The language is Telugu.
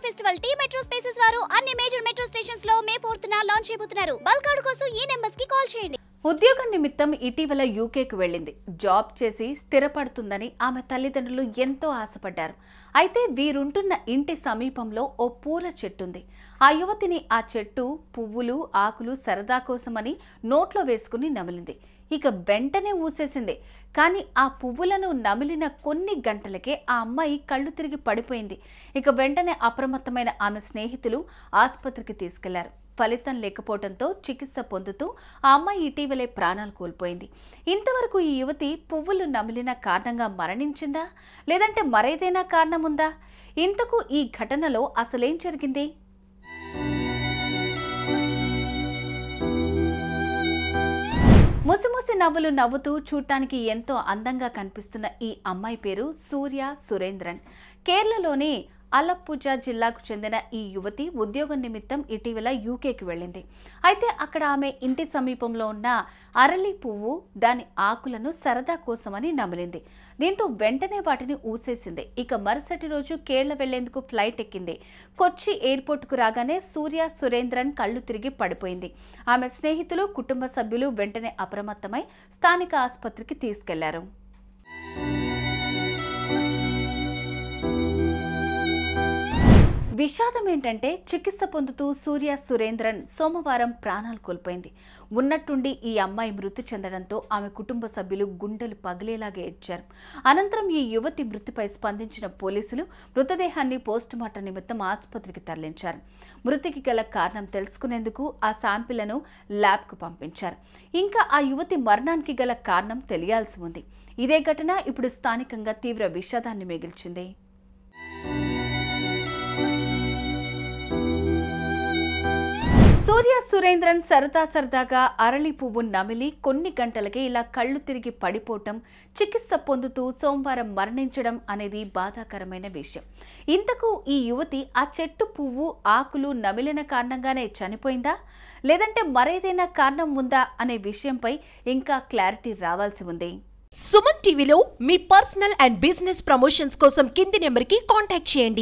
ఫెస్టివల్ టీ మెట్రో స్పేసెస్ వారు అన్ని మేజర్ మెట్రో స్టేషన్స్ లో మే 4th లాంచ్ చేయబోతున్నారు. బల్క్ ఆర్డర్ కోసం ఈ నెంబర్స్ కి కాల్ చేయండి. ఉద్యోగం నిమిత్తం ఇటీవల యూకేకు వెళ్ళింది. జాబ్ చేసి స్థిరపడుతుందని ఆమె తల్లిదండ్రులు ఎంతో ఆశపడ్డారు. అయితే వీరుంటున్న ఇంటి సమీపంలో ఓ పూల చెట్టుంది. ఆ యువతిని ఆ చెట్టు పువ్వులు ఆకులు సరదా కోసమని నోట్లో వేసుకుని నమిలింది. ఇక వెంటనే ఊసేసింది. కానీ ఆ పువ్వులను నమిలిన కొన్ని గంటలకే ఆ అమ్మాయి కళ్ళు తిరిగి పడిపోయింది. ఇక వెంటనే అప్రమత్తమైన ఆమె స్నేహితులు ఆసుపత్రికి తీసుకెళ్లారు. ఫలితం లేకపోవడంతో చికిత్స పొందుతూ ఆ అమ్మాయి ఇటీవలే ప్రాణాలు కోల్పోయింది. ఇంతవరకు ఈ యువతి పువ్వులు నమిలిన కారణంగా మరణించిందా, లేదంటే మరేదైనా కారణం ఉందా? ఇంతకు ఈ ఘటనలో అసలేం జరిగింది? ముసిముసి నవ్వులు నవ్వుతూ చూడటానికి ఎంతో అందంగా కనిపిస్తున్న ఈ అమ్మాయి పేరు సూర్య సురేంద్రన్. కేరళలోని అలప్పుజ జిల్లాకు చెందిన ఈ యువతి ఉద్యోగం నిమిత్తం ఇటీవల యూకేకి వెళ్ళింది. అయితే అక్కడ ఆమె ఇంటి సమీపంలో ఉన్న అరళి పువ్వు దాని ఆకులను సరదా కోసమని నమిలింది. దీంతో వెంటనే వాటిని ఊసేసింది. ఇక మరుసటి రోజు కేరళ వెళ్లేందుకు ఫ్లైట్ ఎక్కింది. కొచ్చి ఎయిర్పోర్టుకు రాగానే సూర్య సురేంద్రన్ కళ్ళు తిరిగి పడిపోయింది. ఆమె స్నేహితులు కుటుంబ సభ్యులు వెంటనే అప్రమత్తమై స్థానిక ఆసుపత్రికి తీసుకెళ్లారు. విషాదం ఏంటంటే చికిత్స పొందుతూ సూర్య సురేంద్రన్ సోమవారం ప్రాణాలు కోల్పోయింది. ఉన్నట్టుండి ఈ అమ్మాయి మృతి చెందడంతో ఆమె కుటుంబ సభ్యులు గుండెలు పగిలేలాగా ఏడ్చారు. అనంతరం ఈ యువతి మృతిపై స్పందించిన పోలీసులు మృతదేహాన్ని పోస్టుమార్టం నిమిత్తం ఆసుపత్రికి తరలించారు. మృతికి గల కారణం తెలుసుకునేందుకు ఆ శాంపిళ్లను ల్యాబ్కు పంపించారు. ఇంకా ఆ యువతి మరణానికి గల కారణం తెలియాల్సి ఉంది. ఇదే ఘటన ఇప్పుడు స్థానికంగా తీవ్ర విషాదాన్ని మిగిల్చింది. సూర్య సురేంద్రన్ సరదాగా అరళి పువ్వు నమిలి కొన్ని గంటలకే ఇలా కళ్ళు తిరిగి పడిపోవటం, చికిత్స పొందుతూ సోమవారం మరణించడం అనేది బాధాకరమైన విషయం. ఇంతకు ఈ యువతి ఆ చెట్టు పువ్వు ఆకులు నమిలిన కారణంగానే చనిపోయిందా, లేదంటే మరేదైనా కారణం ఉందా అనే విషయంపై ఇంకా క్లారిటీ రావాల్సి ఉంది. సుమన్ టీవీలో మీ పర్సనల్ అండ్ బిజినెస్ ప్రమోషన్స్ కోసం కింది నెంబర్కి కాంటాక్ట్ చేయండి.